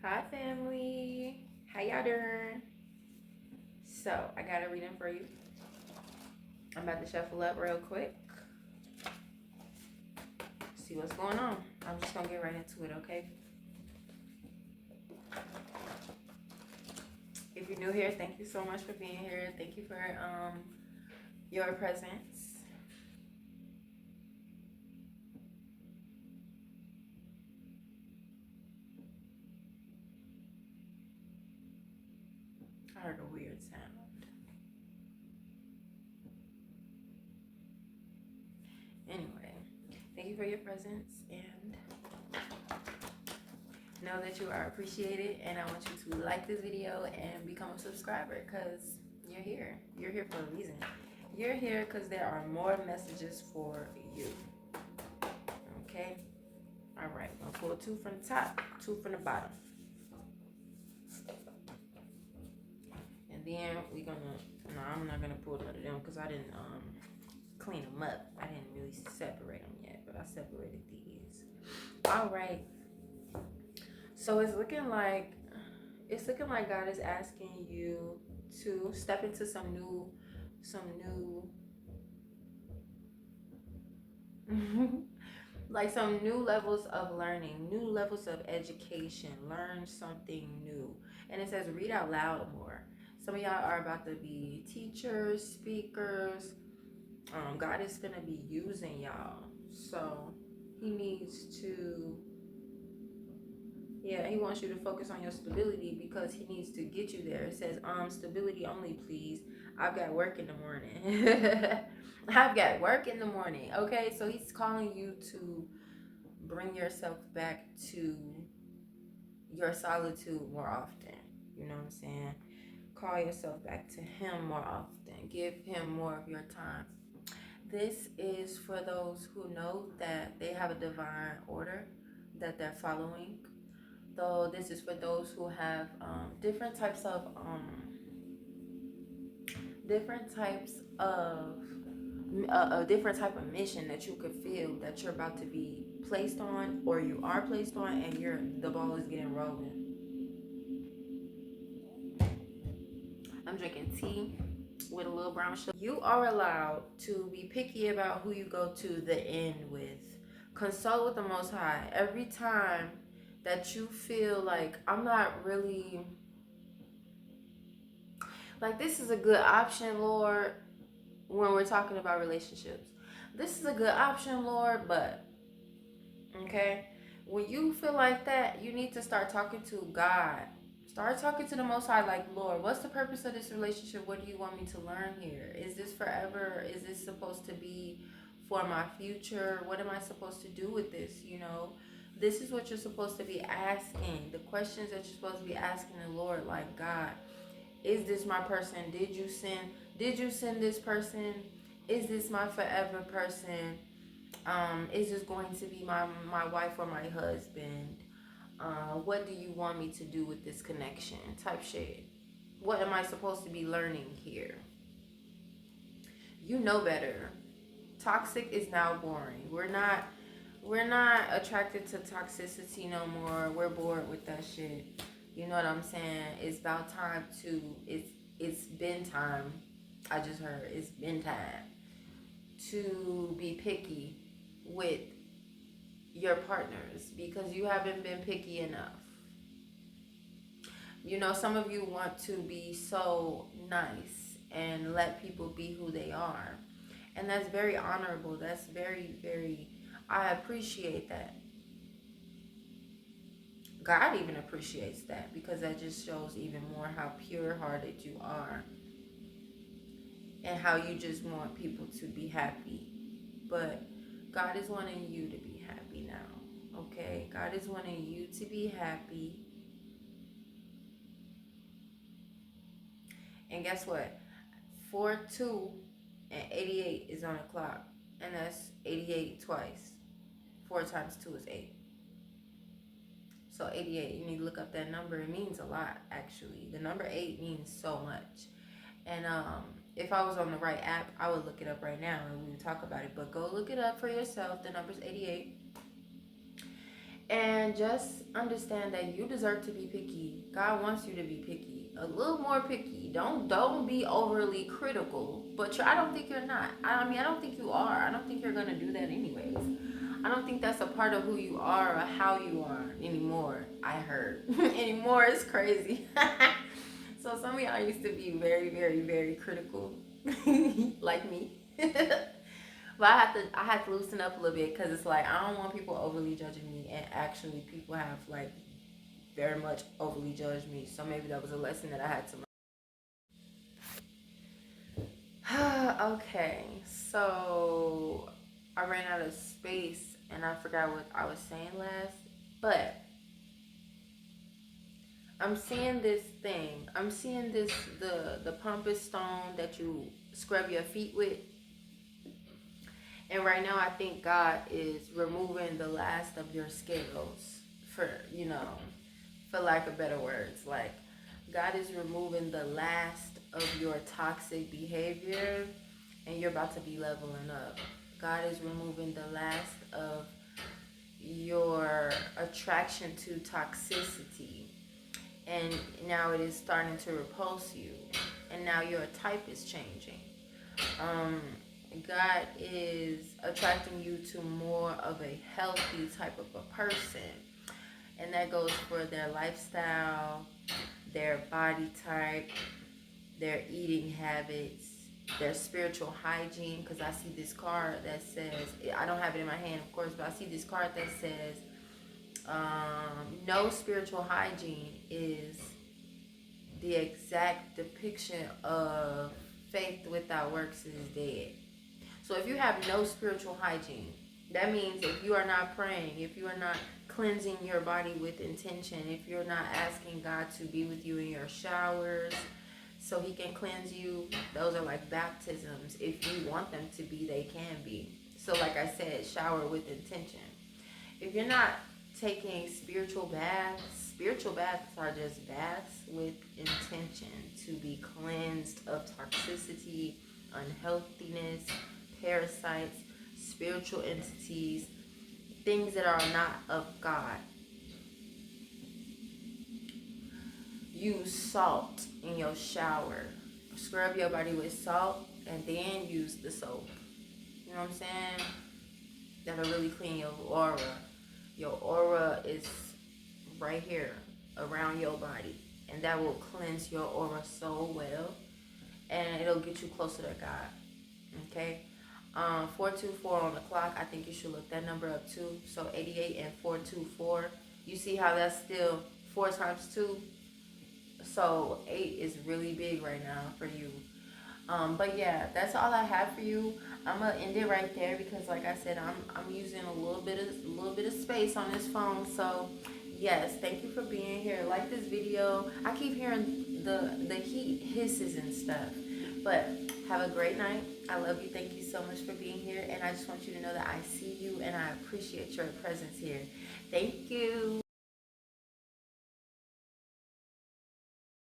Hi family, how y'all doing? So I got a reading for you. I'm about to shuffle up real quick, see what's going on. I'm just gonna get right into it, okay? If you're new here, thank you so much for being here. Thank you for your presence. I heard a weird sound. Anyway, thank you for your presence and know that you are appreciated, and I want you to like this video and become a subscriber because you're here. You're here for a reason. You're here because there are more messages for you. Okay? All right. I'm gonna pull two from the top, two from the bottom. And then we're gonna, no, I'm not gonna pull none of them because I didn't clean them up. I didn't really separate them yet, but I separated these. All right. So it's looking like God is asking you to step into some new like some new levels of learning, new levels of education, learn something new. And it says read out loud more. Some of y'all are about to be teachers, speakers. God is gonna be using y'all. So he needs to, yeah, he wants you to focus on your stability because he needs to get you there. It says, stability only, please. I've got work in the morning. I've got work in the morning. Okay, so he's calling you to bring yourself back to your solitude more often. You know what I'm saying? Call yourself back to him more often. Give him more of your time. This is for those who know that they have a divine order that they're following. Though this is for those who have different types of a different type of mission that you could feel that you're about to be placed on, or you are placed on, and the ball is getting rolling. I'm drinking tea with a little brown sugar. You are allowed to be picky about who you go to the end with. Consult with the Most High every time that you feel like I'm not really like this is a good option, Lord. When we're talking about relationships, this is a good option, Lord, but okay, when you feel like that, you need to start talking to God. Start talking to the Most High, like, Lord, what's the purpose of this relationship? What do you want me to learn here? Is this forever? Is this supposed to be for my future? What am I supposed to do with this? You know, this is what you're supposed to be asking. The questions that you're supposed to be asking the Lord, like, God, is this my person? Did you send this person? Is this my forever person? Is this going to be my wife or my husband? What do you want me to do with this connection? Type shit. What am I supposed to be learning here? You know better. Toxic is now boring. We're not attracted to toxicity no more. We're bored with that shit. You know what I'm saying? It's about time to it's been time. I just heard it's been time to be picky with your partners because you haven't been picky enough. You know, some of you want to be so nice and let people be who they are. And that's very honorable. That's very, very, I appreciate that. God even appreciates that because that just shows even more how pure hearted you are and how you just want people to be happy. But God is wanting you to be happy now. Okay? God is wanting you to be happy. And guess what? 42 and 88 is on the clock. And that's 88 twice. 4 times 2 is 8. So 88, you need to look up that number. It means a lot, actually. The number 8 means so much. And if I was on the right app, I would look it up right now and we would talk about it. But go look it up for yourself. The number's 88. And just understand that you deserve to be picky. God wants you to be picky, a little more picky. Don't be overly critical, but I don't think you're not. I mean, I don't think you are. I don't think you're gonna do that anyways. I don't think that's a part of who you are or how you are anymore. I heard anymore is crazy. So some of y'all used to be very, very, very critical, like me. But I had to loosen up a little bit because it's like I don't want people overly judging me, and actually people have like very much overly judged me. So maybe that was a lesson that I had to learn. Okay, so I ran out of space and I forgot what I was saying last, but I'm seeing this thing. I'm seeing this the pumice stone that you scrub your feet with. And right now, I think God is removing the last of your scales, for, for lack of better words. Like, God is removing the last of your toxic behavior, and you're about to be leveling up. God is removing the last of your attraction to toxicity, and now it is starting to repulse you, and now your type is changing. God is attracting you to more of a healthy type of a person. And that goes for their lifestyle, their body type, their eating habits, their spiritual hygiene. Because I see this card that says, I don't have it in my hand, of course, but I see this card that says, no spiritual hygiene is the exact depiction of faith without works is dead. So if you have no spiritual hygiene, that means if you are not praying, if you are not cleansing your body with intention, if you're not asking God to be with you in your showers so he can cleanse you, those are like baptisms. If you want them to be, they can be. So like I said, shower with intention. If you're not taking spiritual baths are just baths with intention to be cleansed of toxicity, unhealthiness, parasites, spiritual entities, things that are not of God. Use salt in your shower. Scrub your body with salt and then use the soap. You know what I'm saying? That'll really clean your aura. Your aura is right here around your body, and that will cleanse your aura so well, and it'll get you closer to God. Okay? 424 on the clock. I think you should look that number up too. So 88 and 424. You see how that's still 4 times 2? So 8 is really big right now for you. But yeah, that's all I have for you. I'm gonna end it right there because, like I said, I'm using a little bit of space on this phone. So yes, thank you for being here. Like this video. I keep hearing the heat hisses and stuff. But have a great night. I love you. Thank you so much for being here. And I just want you to know that I see you and I appreciate your presence here. Thank you.